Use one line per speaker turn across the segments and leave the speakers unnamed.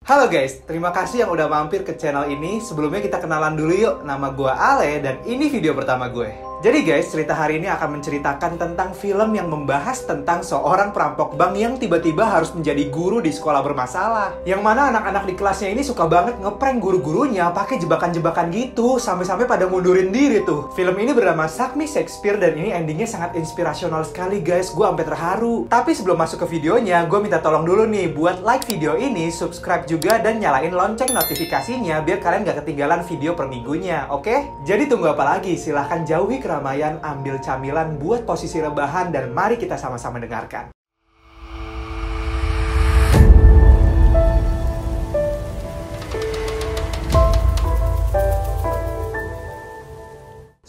Halo guys, terima kasih yang udah mampir ke channel ini. Sebelumnya kita kenalan dulu yuk. Nama gue Ale dan ini video pertama gue. Jadi guys, cerita hari ini akan menceritakan tentang film yang membahas tentang seorang perampok bank yang tiba-tiba harus menjadi guru di sekolah bermasalah. Yang mana anak-anak di kelasnya ini suka banget ngeprank guru-gurunya pakai jebakan-jebakan gitu, sampai-sampai pada mundurin diri tuh. Film ini bernama Sakmi Shakespeare dan ini endingnya sangat inspirasional sekali guys. Gue sampai terharu. Tapi sebelum masuk ke videonya, gue minta tolong dulu nih buat like video ini, subscribe juga dan nyalain lonceng notifikasinya biar kalian gak ketinggalan video per minggunya, oke? Jadi tunggu apa lagi? Silahkan jauhi keramaian, ambil camilan, buat posisi rebahan, dan mari kita sama-sama dengarkan.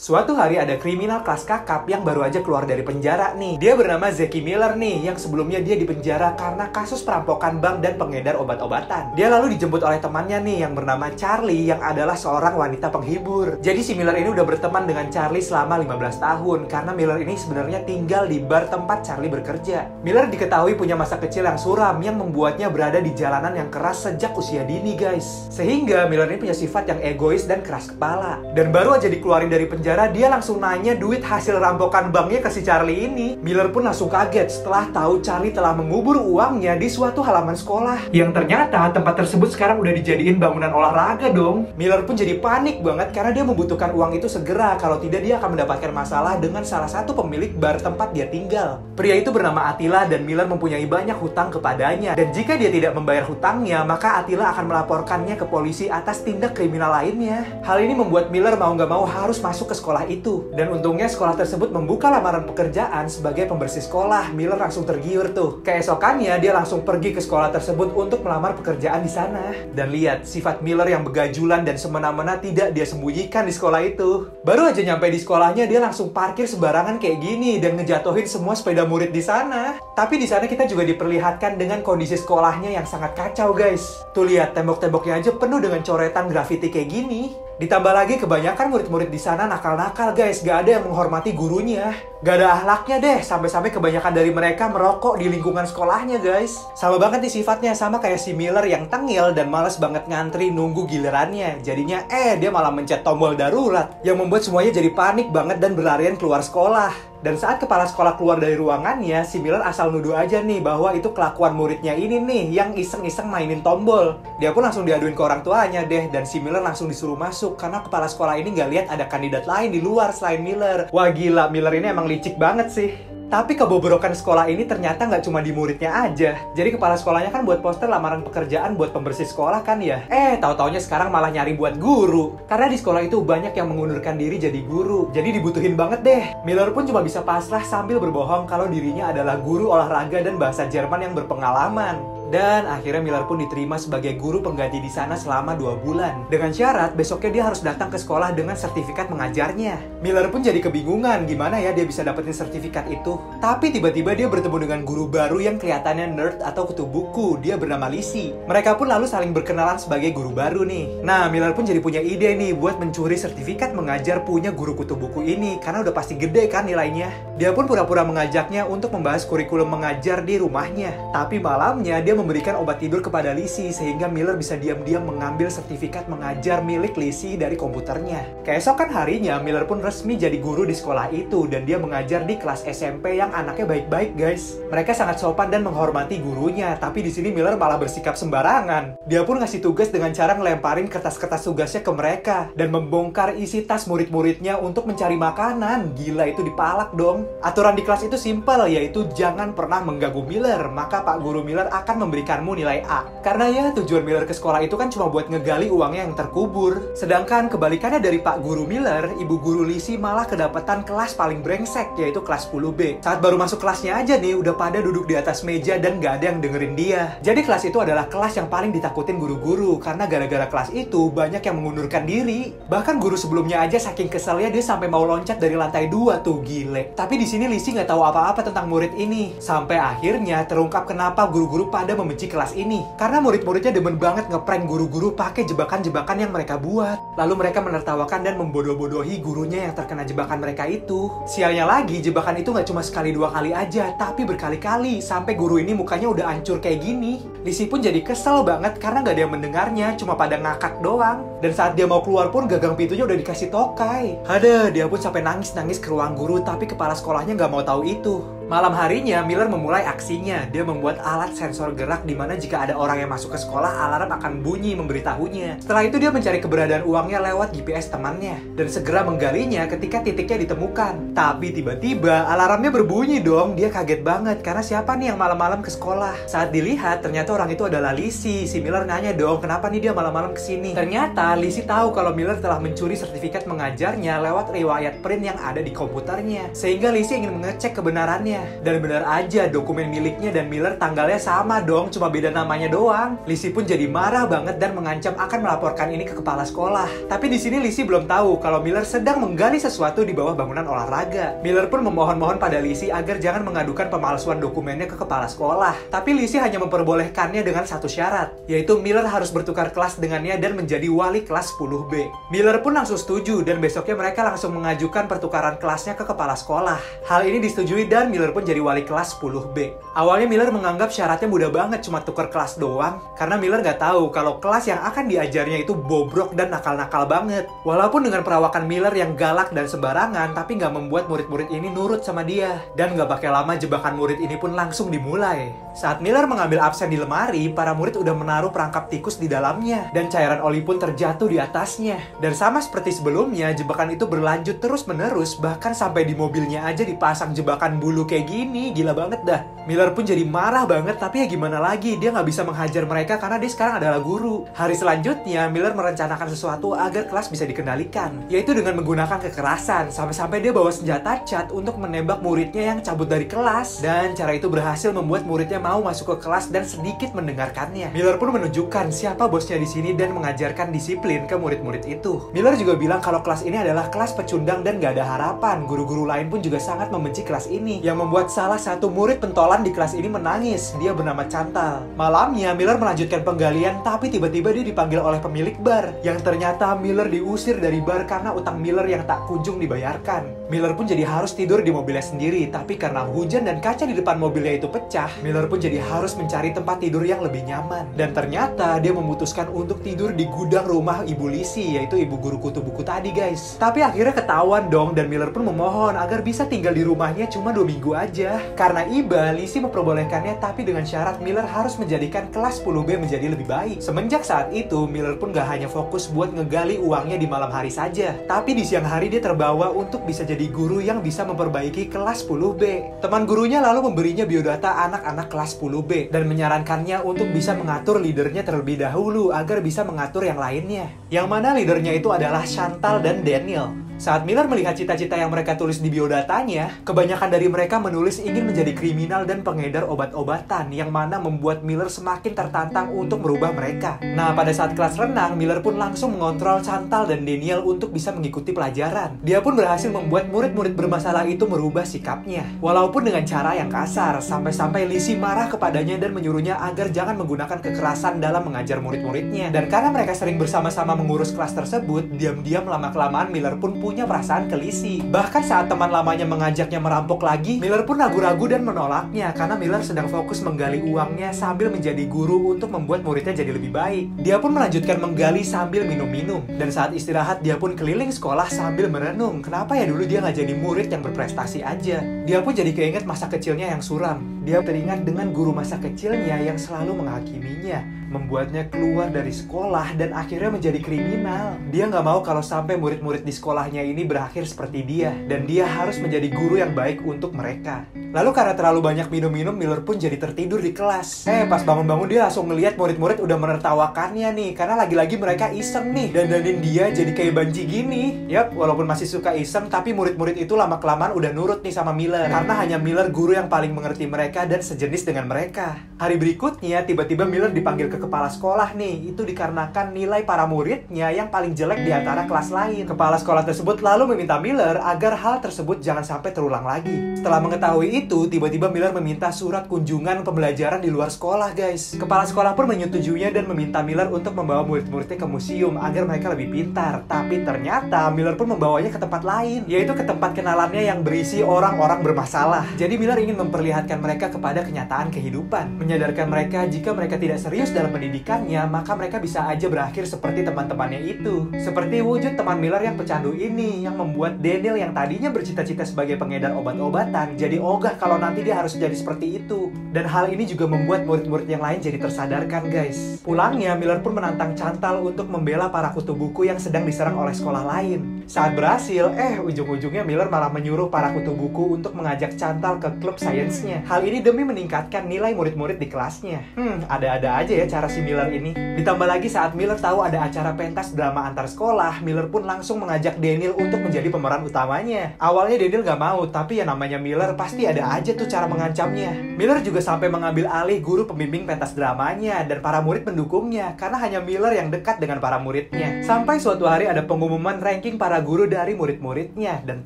Suatu hari ada kriminal kelas kakap yang baru aja keluar dari penjara nih. Dia bernama Zeki Miller nih, yang sebelumnya dia dipenjara karena kasus perampokan bank dan pengedar obat-obatan. Dia lalu dijemput oleh temannya nih yang bernama Charlie yang adalah seorang wanita penghibur. Jadi si Miller ini udah berteman dengan Charlie selama 15 tahun karena Miller ini sebenarnya tinggal di bar tempat Charlie bekerja. Miller diketahui punya masa kecil yang suram yang membuatnya berada di jalanan yang keras sejak usia dini guys. Sehingga Miller ini punya sifat yang egois dan keras kepala. Dan baru aja dikeluarin dari penjara, dia langsung nanya duit hasil rampokan banknya ke si Charlie ini. Miller pun langsung kaget setelah tahu Charlie telah mengubur uangnya di suatu halaman sekolah. Yang ternyata tempat tersebut sekarang udah dijadiin bangunan olahraga dong. Miller pun jadi panik banget karena dia membutuhkan uang itu segera. Kalau tidak dia akan mendapatkan masalah dengan salah satu pemilik bar tempat dia tinggal. Pria itu bernama Attila dan Miller mempunyai banyak hutang kepadanya. Dan jika dia tidak membayar hutangnya, maka Attila akan melaporkannya ke polisi atas tindak kriminal lainnya. Hal ini membuat Miller mau nggak mau harus masuk ke sekolah itu. Dan untungnya sekolah tersebut membuka lamaran pekerjaan sebagai pembersih sekolah. Miller langsung tergiur tuh. Keesokannya dia langsung pergi ke sekolah tersebut untuk melamar pekerjaan di sana. Dan lihat sifat Miller yang begajulan dan semena-mena tidak dia sembunyikan di sekolah itu. Baru aja nyampe di sekolahnya dia langsung parkir sembarangan kayak gini dan ngejatuhin semua sepeda murid di sana. Tapi di sana kita juga diperlihatkan dengan kondisi sekolahnya yang sangat kacau guys. Tuh lihat tembok-temboknya aja penuh dengan coretan grafiti kayak gini. Ditambah lagi kebanyakan murid-murid di sana nakal-nakal guys, gak ada yang menghormati gurunya. Gak ada ahlaknya deh, sampai-sampai kebanyakan dari mereka merokok di lingkungan sekolahnya guys. Sama banget nih sifatnya, sama kayak si Miller yang tengil dan males banget ngantri nunggu gilirannya. Jadinya dia malah mencet tombol darurat, yang membuat semuanya jadi panik banget dan berlarian keluar sekolah. Dan saat kepala sekolah keluar dari ruangannya, si Miller asal nuduh aja nih bahwa itu kelakuan muridnya ini nih yang iseng-iseng mainin tombol. Dia pun langsung diaduin ke orang tuanya deh, dan si Miller langsung disuruh masuk karena kepala sekolah ini nggak lihat ada kandidat lain di luar selain Miller. Wah gila, Miller ini emang licik banget sih. Tapi kebobrokan sekolah ini ternyata nggak cuma di muridnya aja. Jadi kepala sekolahnya kan buat poster lamaran pekerjaan buat pembersih sekolah kan ya. Tahu-taunya sekarang malah nyari buat guru. Karena di sekolah itu banyak yang mengundurkan diri jadi guru. Jadi dibutuhin banget deh. Miller pun cuma bisa pasrah sambil berbohong kalau dirinya adalah guru olahraga dan bahasa Jerman yang berpengalaman. Dan akhirnya Miller pun diterima sebagai guru pengganti di sana selama 2 bulan. Dengan syarat besoknya dia harus datang ke sekolah dengan sertifikat mengajarnya. Miller pun jadi kebingungan gimana ya dia bisa dapetin sertifikat itu. Tapi tiba-tiba dia bertemu dengan guru baru yang kelihatannya nerd atau kutu buku. Dia bernama Lizzie. Mereka pun lalu saling berkenalan sebagai guru baru nih. Nah, Miller pun jadi punya ide nih buat mencuri sertifikat mengajar punya guru kutu buku ini. Karena udah pasti gede kan nilainya. Dia pun pura-pura mengajaknya untuk membahas kurikulum mengajar di rumahnya. Tapi malamnya dia memberikan obat tidur kepada Lizzie sehingga Miller bisa diam-diam mengambil sertifikat mengajar milik Lizzie dari komputernya. Keesokan harinya Miller pun resmi jadi guru di sekolah itu dan dia mengajar di kelas SMP yang anaknya baik-baik guys. Mereka sangat sopan dan menghormati gurunya, tapi di sini Miller malah bersikap sembarangan. Dia pun ngasih tugas dengan cara ngelemparin kertas-kertas tugasnya ke mereka dan membongkar isi tas murid-muridnya untuk mencari makanan. Gila, itu dipalak dong. Aturan di kelas itu simpel, yaitu jangan pernah mengganggu Miller, maka Pak Guru Miller akan memberikanmu nilai A. Karena ya tujuan Miller ke sekolah itu kan cuma buat ngegali uangnya yang terkubur. Sedangkan kebalikannya dari Pak Guru Miller, Ibu Guru Lizzie malah kedapatan kelas paling brengsek, yaitu kelas 10B. Saat baru masuk kelasnya aja nih, udah pada duduk di atas meja dan gak ada yang dengerin dia. Jadi kelas itu adalah kelas yang paling ditakutin guru-guru, karena gara-gara kelas itu banyak yang mengundurkan diri. Bahkan guru sebelumnya aja saking keselnya dia sampai mau loncat dari lantai 2 tuh, gile. Tapi di sini Lizzie nggak tahu apa-apa tentang murid ini. Sampai akhirnya terungkap kenapa guru-guru pada Miller membenci kelas ini. Karena murid-muridnya demen banget ngeprank guru-guru pakai jebakan-jebakan yang mereka buat. Lalu mereka menertawakan dan membodoh-bodohi gurunya yang terkena jebakan mereka itu. Sialnya lagi, jebakan itu nggak cuma sekali dua kali aja, tapi berkali-kali. Sampai guru ini mukanya udah hancur kayak gini. Lizzie pun jadi kesel banget karena nggak ada yang mendengarnya, cuma pada ngakak doang. Dan saat dia mau keluar pun gagang pintunya udah dikasih tokai. Ada, dia pun sampai nangis-nangis ke ruang guru, tapi kepala sekolahnya nggak mau tahu itu. Malam harinya, Miller memulai aksinya. Dia membuat alat sensor gerak di mana jika ada orang yang masuk ke sekolah, alarm akan bunyi memberitahunya. Setelah itu dia mencari keberadaan uangnya lewat GPS temannya dan segera menggalinya ketika titiknya ditemukan. Tapi tiba-tiba alarmnya berbunyi dong. Dia kaget banget karena siapa nih yang malam-malam ke sekolah? Saat dilihat, ternyata orang itu adalah Lizzie. Si Miller nanya dong, kenapa nih dia malam-malam kesini? Ternyata Lizzie tahu kalau Miller telah mencuri sertifikat mengajarnya lewat riwayat print yang ada di komputernya. Sehingga Lizzie ingin mengecek kebenarannya. Dan benar aja, dokumen miliknya dan Miller tanggalnya sama dong, cuma beda namanya doang. Lizzie pun jadi marah banget dan mengancam akan melaporkan ini ke kepala sekolah. Tapi di sini Lizzie belum tahu kalau Miller sedang menggali sesuatu di bawah bangunan olahraga. Miller pun memohon-mohon pada Lizzie agar jangan mengadukan pemalsuan dokumennya ke kepala sekolah. Tapi Lizzie hanya memperbolehkannya dengan satu syarat, yaitu Miller harus bertukar kelas dengannya dan menjadi wali kelas 10B. Miller pun langsung setuju dan besoknya mereka langsung mengajukan pertukaran kelasnya ke kepala sekolah. Hal ini disetujui dan Miller pun jadi wali kelas 10B. Awalnya Miller menganggap syaratnya mudah banget, cuma tukar kelas doang. Karena Miller nggak tahu kalau kelas yang akan diajarnya itu bobrok dan nakal-nakal banget. Walaupun dengan perawakan Miller yang galak dan sembarangan, tapi nggak membuat murid-murid ini nurut sama dia. Dan nggak pakai lama jebakan murid ini pun langsung dimulai. Saat Miller mengambil absen di lemari, para murid udah menaruh perangkap tikus di dalamnya. Dan cairan oli pun terjatuh di atasnya. Dan sama seperti sebelumnya, jebakan itu berlanjut terus-menerus, bahkan sampai di mobilnya aja dipasang jebakan bulu kayak gini. Gila banget dah. Miller pun jadi marah banget, tapi ya gimana lagi, dia nggak bisa menghajar mereka karena dia sekarang adalah guru. Hari selanjutnya, Miller merencanakan sesuatu agar kelas bisa dikendalikan, yaitu dengan menggunakan kekerasan, sampai-sampai dia bawa senjata cat untuk menembak muridnya yang cabut dari kelas. Dan cara itu berhasil membuat muridnya mau masuk ke kelas dan sedikit mendengarkannya. Miller pun menunjukkan siapa bosnya di sini dan mengajarkan disiplin ke murid-murid itu. Miller juga bilang kalau kelas ini adalah kelas pecundang dan gak ada harapan. Guru-guru lain pun juga sangat membenci kelas ini, yang membuat salah satu murid pentolan di kelas ini menangis. Dia bernama Chantal. Malamnya, Miller melanjutkan penggalian, tapi tiba-tiba dia dipanggil oleh pemilik bar, yang ternyata Miller diusir dari bar karena utang Miller yang tak kunjung dibayarkan. Miller pun jadi harus tidur di mobilnya sendiri, tapi karena hujan dan kaca di depan mobilnya itu pecah, Miller pun jadi harus mencari tempat tidur yang lebih nyaman. Dan ternyata dia memutuskan untuk tidur di gudang rumah Ibu Lizzie, yaitu ibu guru kutu buku tadi, guys. Tapi akhirnya ketahuan dong, dan Miller pun memohon agar bisa tinggal di rumahnya cuma 2 minggu aja. Karena iba, Lizzie memperbolehkannya, tapi dengan syarat Miller harus menjadikan kelas 10B menjadi lebih baik. Semenjak saat itu, Miller pun gak hanya fokus buat ngegali uangnya di malam hari saja, tapi di siang hari dia terbawa untuk bisa jadi guru yang bisa memperbaiki kelas 10B. Teman gurunya lalu memberinya biodata anak-anak kelas 10B dan menyarankannya untuk bisa mengatur leadernya terlebih dahulu agar bisa mengatur yang lainnya. Yang mana leadernya itu adalah Chantal dan Daniel. Saat Miller melihat cita-cita yang mereka tulis di biodatanya, kebanyakan dari mereka menulis ingin menjadi kriminal dan pengedar obat-obatan, yang mana membuat Miller semakin tertantang untuk merubah mereka. Nah, pada saat kelas renang, Miller pun langsung mengontrol Chantal dan Daniel untuk bisa mengikuti pelajaran. Dia pun berhasil membuat murid-murid bermasalah itu merubah sikapnya, walaupun dengan cara yang kasar, sampai-sampai Lizzie marah kepadanya dan menyuruhnya agar jangan menggunakan kekerasan dalam mengajar murid-muridnya. Dan karena mereka sering bersama-sama mengurus kelas tersebut, diam-diam lama-kelamaan Miller pun punya perasaan ke Lizzie. Bahkan saat teman lamanya mengajaknya merampok lagi, Miller pun ragu-ragu dan menolaknya karena Miller sedang fokus menggali uangnya sambil menjadi guru untuk membuat muridnya jadi lebih baik. Dia pun melanjutkan menggali sambil minum-minum, dan saat istirahat dia pun keliling sekolah sambil merenung. Kenapa ya dulu dia nggak jadi murid yang berprestasi aja? Dia pun jadi keinget masa kecilnya yang suram. Dia teringat dengan guru masa kecilnya yang selalu menghakiminya, membuatnya keluar dari sekolah dan akhirnya menjadi kriminal. Dia nggak mau kalau sampai murid-murid di sekolahnya ini berakhir seperti dia, dan dia harus menjadi guru yang baik untuk mereka. Lalu karena terlalu banyak minum-minum, Miller pun jadi tertidur di kelas. Pas bangun-bangun dia langsung ngeliat murid-murid udah menertawakannya nih, karena lagi-lagi mereka iseng nih, dandanin dia jadi kayak banci gini. Yap, walaupun masih suka iseng, tapi murid-murid itu lama-kelamaan udah nurut nih sama Miller. Miller. Karena hanya Miller guru yang paling mengerti mereka dan sejenis dengan mereka. Hari berikutnya, tiba-tiba Miller dipanggil ke kepala sekolah nih. Itu dikarenakan nilai para muridnya yang paling jelek di antara kelas lain. Kepala sekolah tersebut lalu meminta Miller agar hal tersebut jangan sampai terulang lagi. Setelah mengetahui itu, tiba-tiba Miller meminta surat kunjungan pembelajaran di luar sekolah, guys. Kepala sekolah pun menyetujuinya dan meminta Miller untuk membawa murid-muridnya ke museum agar mereka lebih pintar. Tapi ternyata Miller pun membawanya ke tempat lain, yaitu ke tempat kenalannya yang berisi orang-orang bermasalah. Jadi Miller ingin memperlihatkan mereka kepada kenyataan kehidupan, menyadarkan mereka jika mereka tidak serius dalam pendidikannya, maka mereka bisa aja berakhir seperti teman-temannya itu. Seperti wujud teman Miller yang pecandu ini, yang membuat Daniel yang tadinya bercita-cita sebagai pengedar obat-obatan jadi ogah kalau nanti dia harus jadi seperti itu. Dan hal ini juga membuat murid-murid yang lain jadi tersadarkan, guys. Pulangnya, Miller pun menantang Chantal untuk membela para kutu buku yang sedang diserang oleh sekolah lain. Saat berhasil, ujung-ujungnya Miller malah menyuruh para kutu buku untuk mengajak Chantal ke klub sainsnya. Hal ini demi meningkatkan nilai murid-murid di kelasnya. Ada-ada aja ya cara si Miller ini. Ditambah lagi saat Miller tahu ada acara pentas drama antar sekolah, Miller pun langsung mengajak Daniel untuk menjadi pemeran utamanya. Awalnya Daniel gak mau, tapi ya namanya Miller pasti ada aja tuh cara mengancamnya. Miller juga sampai mengambil alih guru pembimbing pentas dramanya dan para murid mendukungnya karena hanya Miller yang dekat dengan para muridnya. Sampai suatu hari ada pengumuman ranking para guru dari murid-muridnya dan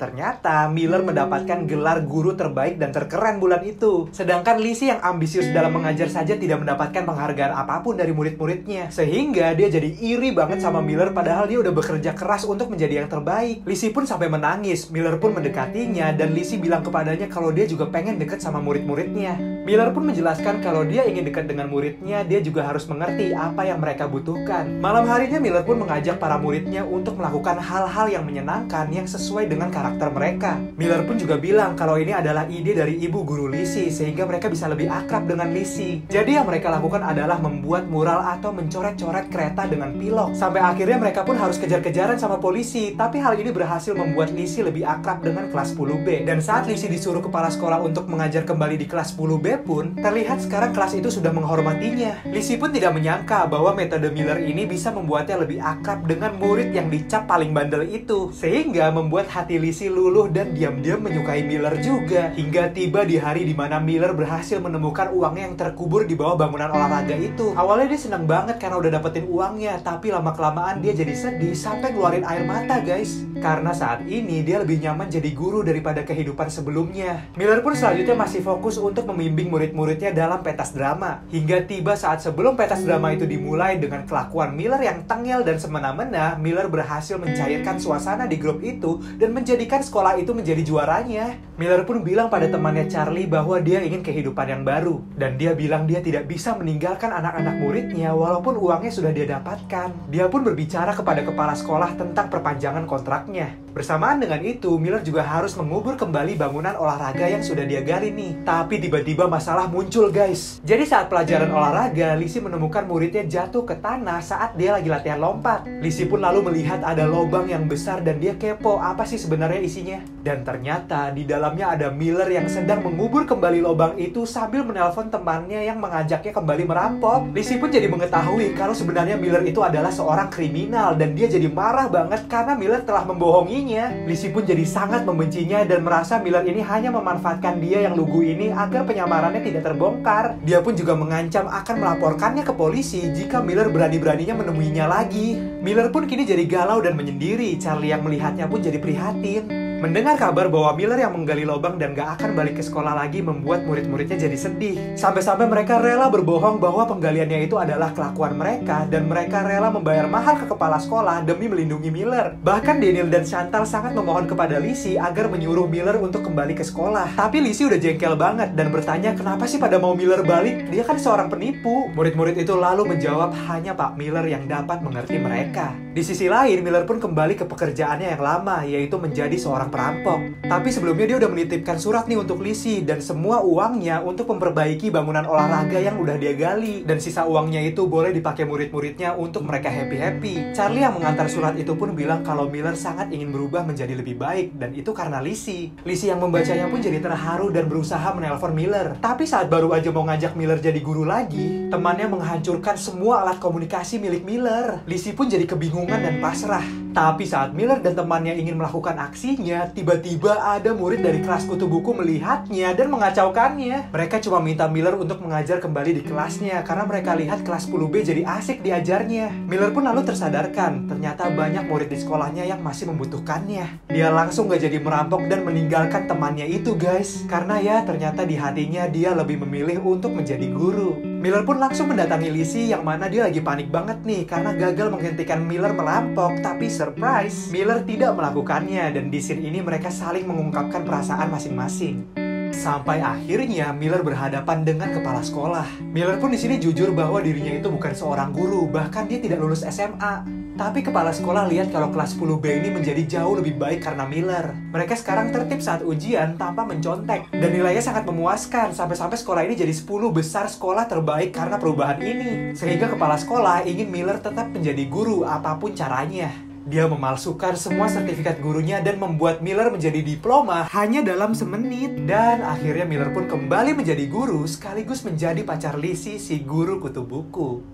ternyata Miller mendapatkan gelar guru terbaik dan terkeren bulan itu. Sedangkan Lizzie yang ambisius dalam mengajar saja tidak mendapatkan penghargaan apapun dari murid-muridnya. Sehingga dia jadi iri banget sama Miller padahal dia udah bekerja keras untuk menjadi yang terbaik. Lizzie pun sampai menangis. Miller pun mendekatinya dan Lizzie bilang kepadanya kalau dia juga pengen deket sama murid-muridnya. Miller pun menjelaskan kalau dia ingin dekat dengan muridnya, dia juga harus mengerti apa yang mereka butuhkan. Malam harinya Miller pun mengajak para muridnya untuk melakukan hal-hal yang menyenangkan yang sesuai dengan karakter mereka. Miller pun juga bilang kalau ini adalah ide dari ibu guru Lizzie sehingga mereka bisa lebih akrab dengan Lizzie. Jadi yang mereka lakukan adalah membuat mural atau mencoret-coret kereta dengan pilok. Sampai akhirnya mereka pun harus kejar-kejaran sama polisi, tapi hal ini berhasil membuat Lizzie lebih akrab dengan kelas 10B. Dan saat Lizzie disuruh kepala sekolah untuk mengajar kembali di kelas 10B pun, terlihat sekarang kelas itu sudah menghormatinya. Lizzie pun tidak menyangka bahwa metode Miller ini bisa membuatnya lebih akrab dengan murid yang dicap paling bandel itu. Sehingga membuat hati Lizzie luluh dan diam-diam menyukai Miller juga. Hingga tiba di hari dimana Miller berhasil menemukan uangnya yang terkubur di bawah bangunan olahraga itu. Awalnya dia senang banget karena udah dapetin uangnya, tapi lama-kelamaan dia jadi sedih sampai ngeluarin air mata, guys. Karena saat ini dia lebih nyaman jadi guru daripada kehidupan sebelumnya. Miller pun selanjutnya masih fokus untuk membimbing murid-muridnya dalam pentas drama. Hingga tiba saat sebelum pentas drama itu dimulai dengan kelakuan Miller yang tengil dan semena-mena, Miller berhasil mencairkan suasana di grup itu dan menjadikan sekolah itu menjadi juaranya. Miller pun bilang pada temannya Charlie bahwa dia ingin kehidupan yang baru. Dan dia bilang dia tidak bisa meninggalkan anak-anak muridnya walaupun uangnya sudah dia dapatkan. Dia pun berbicara kepada kepala sekolah tentang perpanjangan kontraknya. Bersamaan dengan itu, Miller juga harus mengubur kembali bangunan olahraga yang sudah dia gali nih. Tapi tiba-tiba masalah muncul, guys. Jadi saat pelajaran olahraga, Lizzie menemukan muridnya jatuh ke tanah saat dia lagi latihan lompat. Lizzie pun lalu melihat ada lubang yang besar dan dia kepo apa sih sebenarnya isinya. Dan ternyata di dalamnya ada Miller yang sedang mengubur kembali lubang itu sambil menelpon temannya yang mengajaknya kembali merampok. Lizzie pun jadi mengetahui kalau sebenarnya Miller itu adalah seorang kriminal dan dia jadi marah banget karena Miller telah membohongi. Lizzie pun jadi sangat membencinya dan merasa Miller ini hanya memanfaatkan dia yang lugu ini agar penyamarannya tidak terbongkar. Dia pun juga mengancam akan melaporkannya ke polisi jika Miller berani-beraninya menemuinya lagi. Miller pun kini jadi galau dan menyendiri. Charlie yang melihatnya pun jadi prihatin. Mendengar kabar bahwa Miller yang menggali lubang dan gak akan balik ke sekolah lagi membuat murid-muridnya jadi sedih. Sampai-sampai mereka rela berbohong bahwa penggaliannya itu adalah kelakuan mereka dan mereka rela membayar mahal ke kepala sekolah demi melindungi Miller. Bahkan Daniel dan Chantal sangat memohon kepada Lizzie agar menyuruh Miller untuk kembali ke sekolah. Tapi Lizzie udah jengkel banget dan bertanya kenapa sih pada mau Miller balik? Dia kan seorang penipu. Murid-murid itu lalu menjawab hanya Pak Miller yang dapat mengerti mereka. Di sisi lain, Miller pun kembali ke pekerjaannya yang lama, yaitu menjadi seorang perampok. Tapi sebelumnya dia udah menitipkan surat nih untuk Lizzie dan semua uangnya untuk memperbaiki bangunan olahraga yang udah dia gali. Dan sisa uangnya itu boleh dipakai murid-muridnya untuk mereka happy-happy. Charlie yang mengantar surat itu pun bilang kalau Miller sangat ingin berubah menjadi lebih baik dan itu karena Lizzie. Lizzie yang membacanya pun jadi terharu dan berusaha menelpon Miller. Tapi saat baru aja mau ngajak Miller jadi guru lagi, temannya menghancurkan semua alat komunikasi milik Miller. Lizzie pun jadi kebingungan dan pasrah. Tapi saat Miller dan temannya ingin melakukan aksinya, tiba-tiba ada murid dari kelas kutu buku melihatnya dan mengacaukannya. Mereka cuma minta Miller untuk mengajar kembali di kelasnya karena mereka lihat kelas 10B jadi asik diajarnya. Miller pun lalu tersadarkan, ternyata banyak murid di sekolahnya yang masih membutuhkannya. Dia langsung gak jadi merampok dan meninggalkan temannya itu guys. Karena ya ternyata di hatinya dia lebih memilih untuk menjadi guru. Miller pun langsung mendatangi Lizzie yang mana dia lagi panik banget nih karena gagal menghentikan Miller merampok. Tapi surprise, Miller tidak melakukannya dan di scene ini mereka saling mengungkapkan perasaan masing-masing. Sampai akhirnya Miller berhadapan dengan kepala sekolah. Miller pun di sini jujur bahwa dirinya itu bukan seorang guru, bahkan dia tidak lulus SMA. Tapi kepala sekolah lihat kalau kelas 10B ini menjadi jauh lebih baik karena Miller. Mereka sekarang tertib saat ujian tanpa mencontek. Dan nilainya sangat memuaskan, sampai-sampai sekolah ini jadi 10 besar sekolah terbaik karena perubahan ini. Sehingga kepala sekolah ingin Miller tetap menjadi guru apapun caranya. Dia memalsukan semua sertifikat gurunya dan membuat Miller menjadi diploma hanya dalam semenit. Dan akhirnya Miller pun kembali menjadi guru sekaligus menjadi pacar Lizzie si guru kutu buku.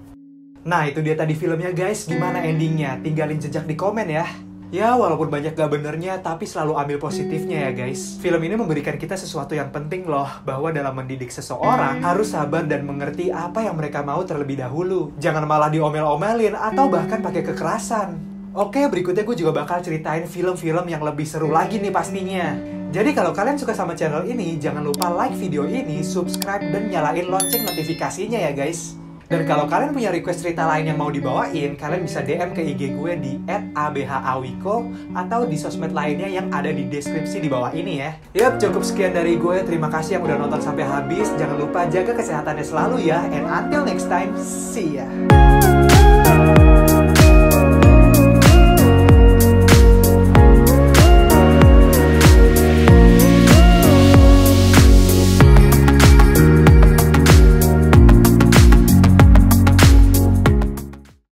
Nah itu dia tadi filmnya guys, gimana endingnya? Tinggalin jejak di komen ya. Ya walaupun banyak gak benernya, tapi selalu ambil positifnya ya guys. Film ini memberikan kita sesuatu yang penting loh, bahwa dalam mendidik seseorang harus sabar dan mengerti apa yang mereka mau terlebih dahulu. Jangan malah diomel-omelin atau bahkan pakai kekerasan. Oke, berikutnya gue juga bakal ceritain film-film yang lebih seru lagi nih pastinya. Jadi kalau kalian suka sama channel ini, jangan lupa like video ini, subscribe, dan nyalain lonceng notifikasinya ya guys. Dan kalau kalian punya request cerita lain yang mau dibawain, kalian bisa DM ke IG gue di @abhawiko atau di sosmed lainnya yang ada di deskripsi di bawah ini ya. Yap, cukup sekian dari gue. Terima kasih yang udah nonton sampai habis. Jangan lupa jaga kesehatannya selalu ya. And until next time, see ya.